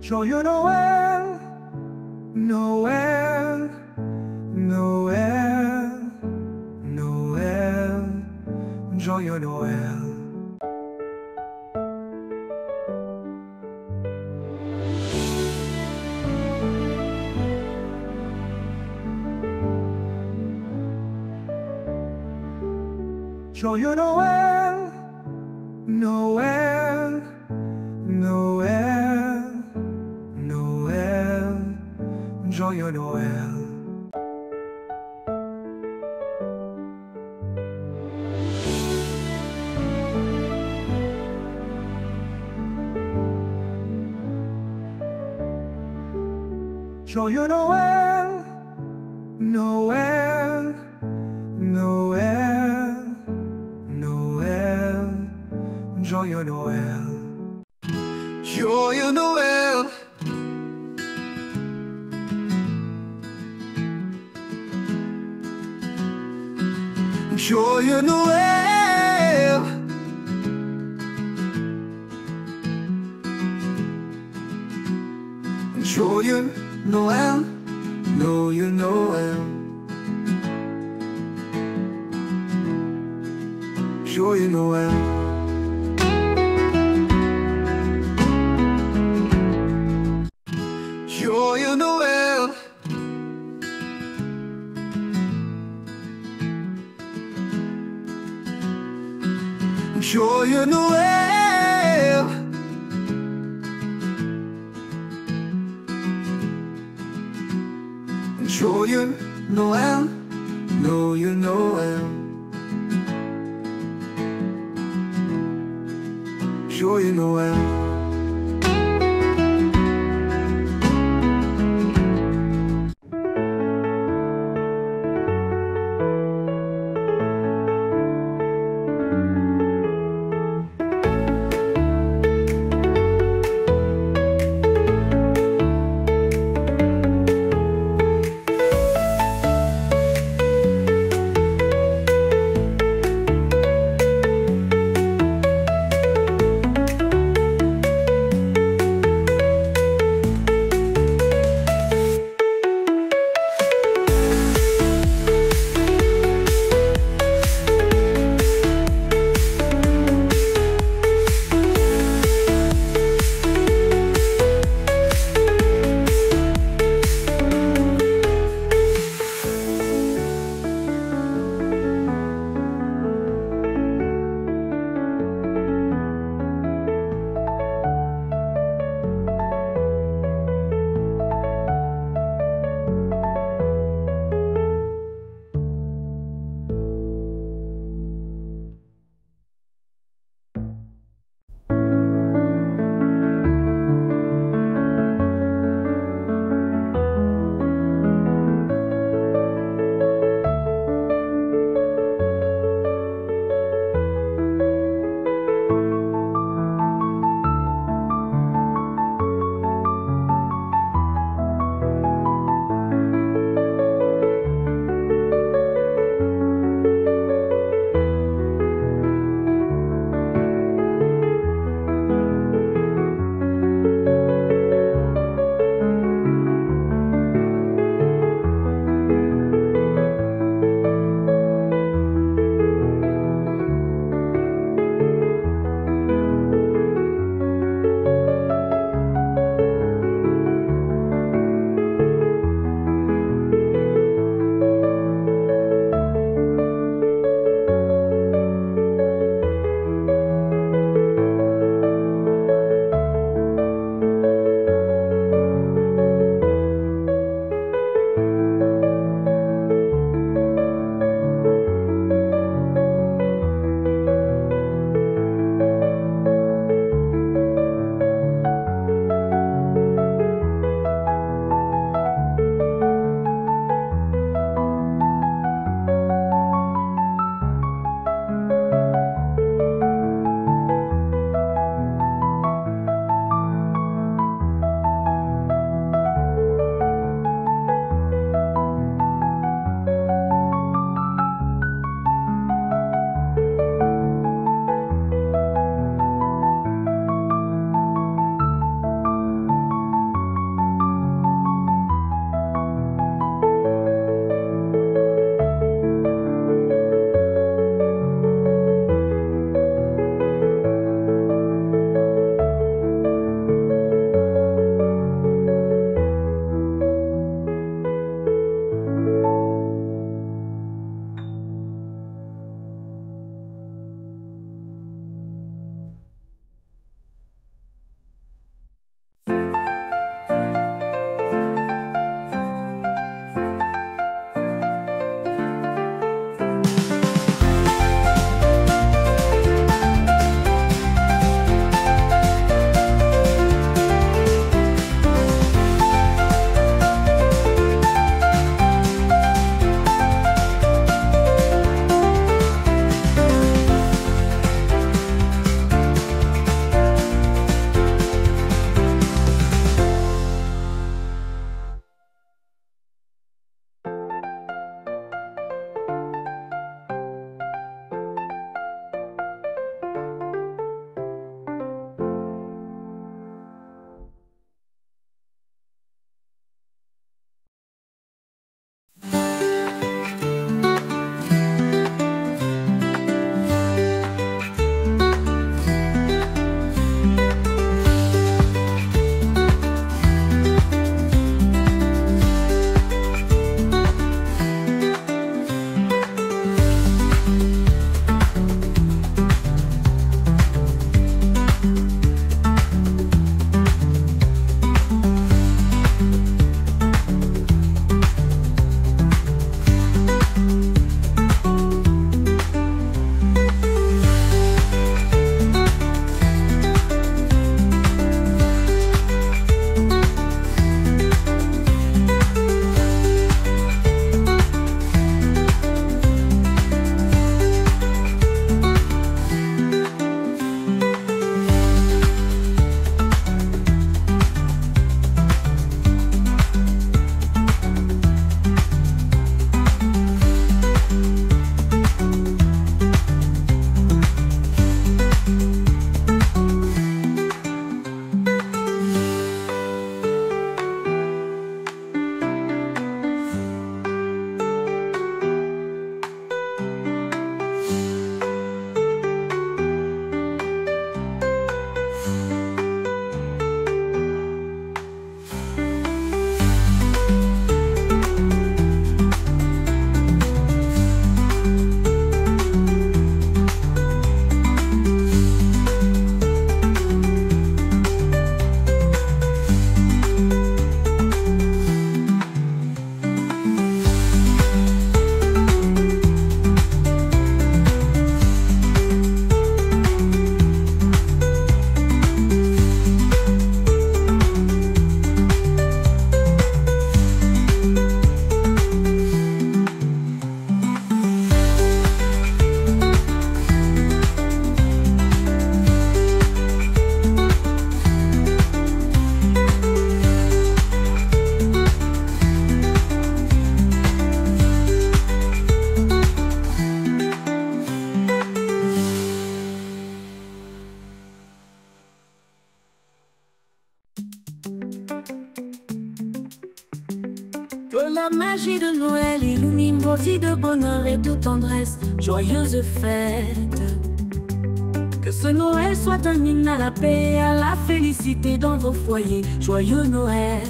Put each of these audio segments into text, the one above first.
Joyeux Noël, Noël, Noël, Noël, joyeux Noël. Joyeux Noël, Noël, Noël, Noël, joyeux Noël. Joyeux Noël, Noël, Noël, Noël, joyeux Noël. Joyeux Noël. Joyeux Noël. Joyeux Noël, joyeux Noël. Joyeux Noël. Joyeux Noël. Joyeux Noël. Joyeux Noël, joyeux Noël. Joyeux Noël. Que la magie de Noël illumine vos vies de bonheur et de tendresse. Joyeuse fête. Que ce Noël soit un hymne à la paix et à la félicité dans vos foyers. Joyeux Noël.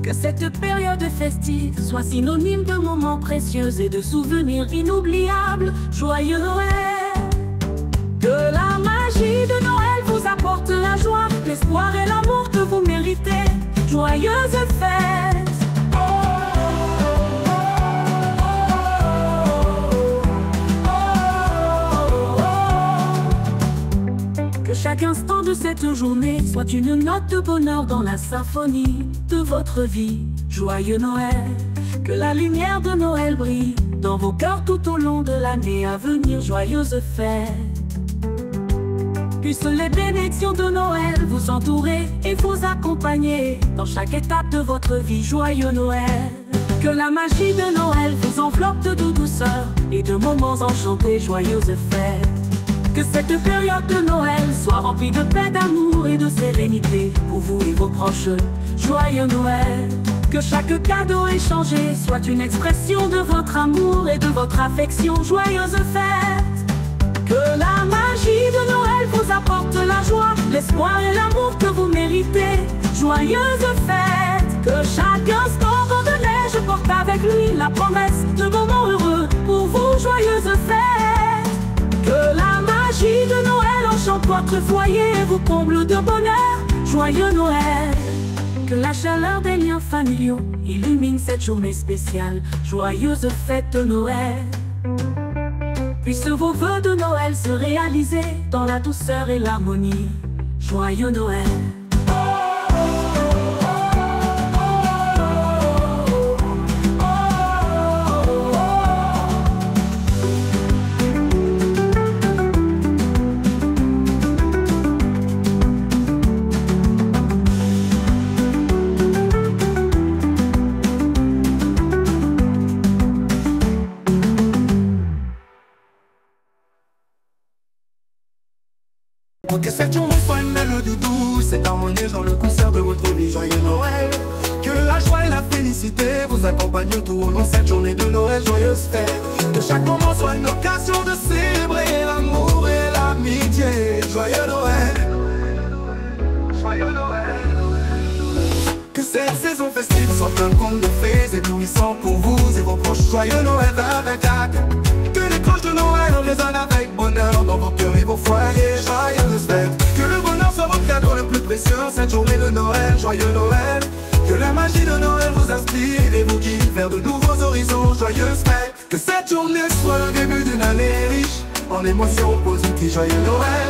Que cette période festive soit synonyme de moments précieux et de souvenirs inoubliables. Joyeux Noël. Que la magie de Noël vous apporte la joie, l'espoir et l'amour que vous méritez. Joyeuse fête. Que chaque instant de cette journée soit une note de bonheur dans la symphonie de votre vie. Joyeux Noël. Que la lumière de Noël brille dans vos cœurs tout au long de l'année à venir. Joyeuse fête. Puissent les bénédictions de Noël vous entourer et vous accompagner dans chaque étape de votre vie. Joyeux Noël. Que la magie de Noël vous enveloppe de douceur et de moments enchantés. Joyeuse fête. Que cette période de Noël soit remplie de paix, d'amour et de sérénité pour vous et vos proches. Joyeux Noël. Que chaque cadeau échangé soit une expression de votre amour et de votre affection. Joyeuse fête. Que la magie de Noël vous apporte la joie, l'espoir et l'amour que vous méritez. Joyeuse fête. Que chaque instant vent de neige porte avec lui la promesse de moments heureux pour vous. Joyeuse fête. Que la magie de Noël enchante votre foyer et vous comble de bonheur. Joyeux Noël. Que la chaleur des liens familiaux illumine cette journée spéciale. Joyeuse fête de Noël. Puissent vos vœux de Noël se réaliser dans la douceur et l'harmonie. Joyeux Noël. Que cette journée soit une mélodie douce, cette harmonie dans le concert de votre vie. Joyeux Noël. Que la joie et la félicité vous accompagnent tout au long de cette journée de Noël. Joyeuse fête. Que chaque moment soit une occasion de célébrer l'amour et l'amitié. Joyeux Noël. Joyeux Noël. Que cette saison festive soit un conte de fées éblouissant pour vous et vos proches. Joyeux Noël 2024. Que les cloches de Noël résonnent avec bonheur dans vos cœurs et vos foyers. Joyeuse fête. Que le bonheur soit votre cadeau le plus précieux cette journée de Noël. Joyeux Noël. Que la magie de Noël vous inspire et vous guide vers de nouveaux horizons. Joyeuse fête. Que cette journée soit le début d'une année riche en émotions positives. Joyeux Noël.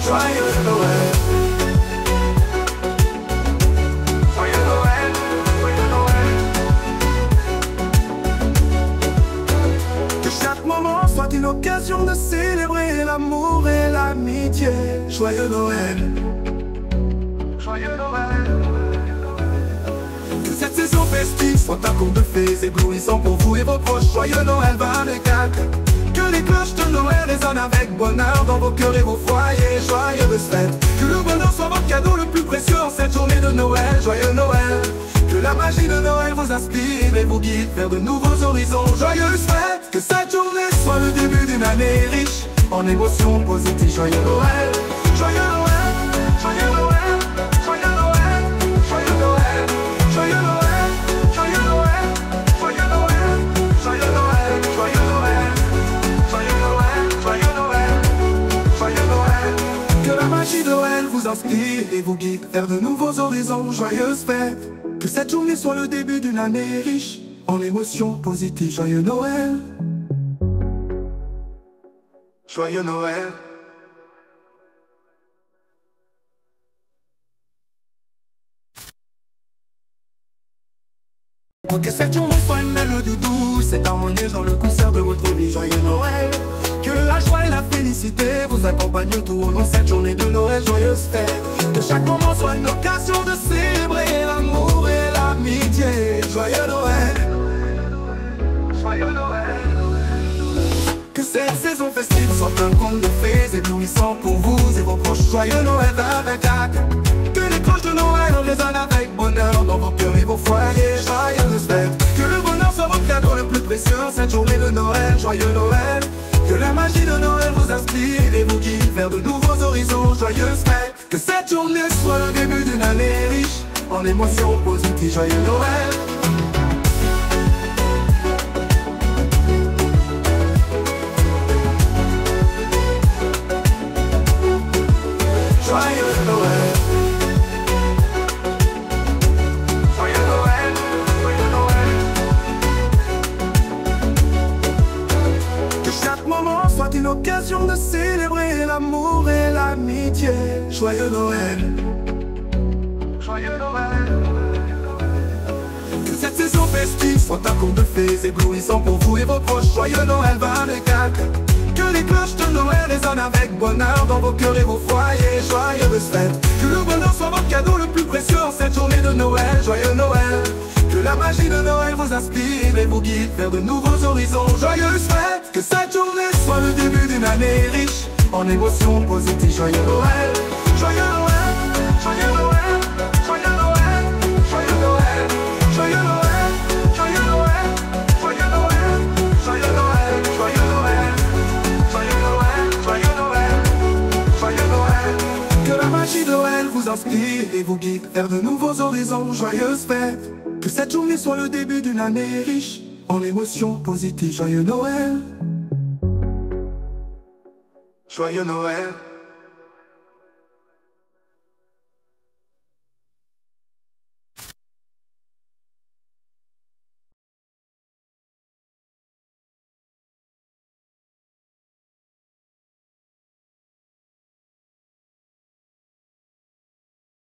Joyeux Noël. Joyeux Noël. Joyeux Noël. Que chaque moment soit une occasion de célébrer l'amour et l'amitié. Joyeux Noël. Joyeux Noël. Que cette saison festive soit un conte de fées éblouissant pour vous et vos proches. Joyeux Noël 24. Que les cloches de Noël résonnent avec bonheur dans vos cœurs et vos foyers. Joyeuse fête. Que le bonheur soit votre cadeau le plus précieux en cette journée de Noël. Joyeux Noël. Que la magie de Noël vous inspire et vous guide vers de nouveaux horizons. Joyeuse fête. Que cette journée soit le début d'une année riche en émotions positives. Joyeux Noël. Joyeux Noël. Joyeux Noël. Joyeux Noël. Joyeux Noël. Joyeux Noël. Joyeux Noël. Joyeux Noël. Joyeux Noël. Joyeux Noël. Joyeux Noël. Joyeux Noël. Joyeux Noël. Que la magie de Noël vous inspire et vous guide vers de nouveaux horizons. Joyeuse fête. Que cette journée soit le début d'une année riche en émotions positives. Joyeux Noël. Joyeux Noël. Que cette journée soit une mélodie douce, cette harmonie dans le concert de votre vie. Joyeux Noël. Que la joie et la félicité vous accompagnent tout au long de cette journée de Noël. Joyeuse fête. Que chaque moment soit une occasion de célébrer l'amour et l'amitié. Joyeux Noël. Joyeux Noël. Que cette saison festive soit un conte de fées éblouissant pour vous et vos proches. Joyeux Noël avec acte. Que les cloches de Noël résonnent avec bonheur dans vos cœurs et vos foyers. Joyeuses fêtes. Que le bonheur soit votre cadeau le plus précieux cette journée de Noël. Joyeux Noël. Que la magie de Noël vous inspire et vous guide vers de nouveaux horizons. Joyeuses fêtes. Que cette journée soit le début d'une année riche en émotions positives. Joyeux Noël. Joyeux Noël. Joyeux Noël. Joyeux Noël. Que chaque moment soit une occasion de célébrer l'amour et l'amitié. Joyeux Noël. Joyeux Noël. Que cette saison festive soit un conte de fées éblouissant pour vous et vos proches. Joyeux Noël 24. Que les cloches de Noël résonnent avec bonheur dans vos cœurs et vos foyers. Joyeuses fêtes. Que le bonheur soit votre cadeau le plus précieux en cette journée de Noël. Joyeux Noël. Que la magie de Noël vous inspire et vous guide vers de nouveaux horizons. Joyeuses fêtes. Que cette journée soit le début d'une année riche en émotions positives. Joyeux Noël. Joyeux Noël. Joyeux Noël. Joyeux Noël. Joyeux Noël. Joyeux Noël. Joyeux Noël. Joyeux Noël. Joyeux Noël. Joyeux Noël. Joyeux Noël, joyeux Noël, joyeux Noël. Que la magie de Noël vous inspire et vous guide vers de nouveaux horizons. Joyeuses fêtes. Que cette journée soit le début d'une année riche en émotions positives. Joyeux Noël. Joyeux Noël.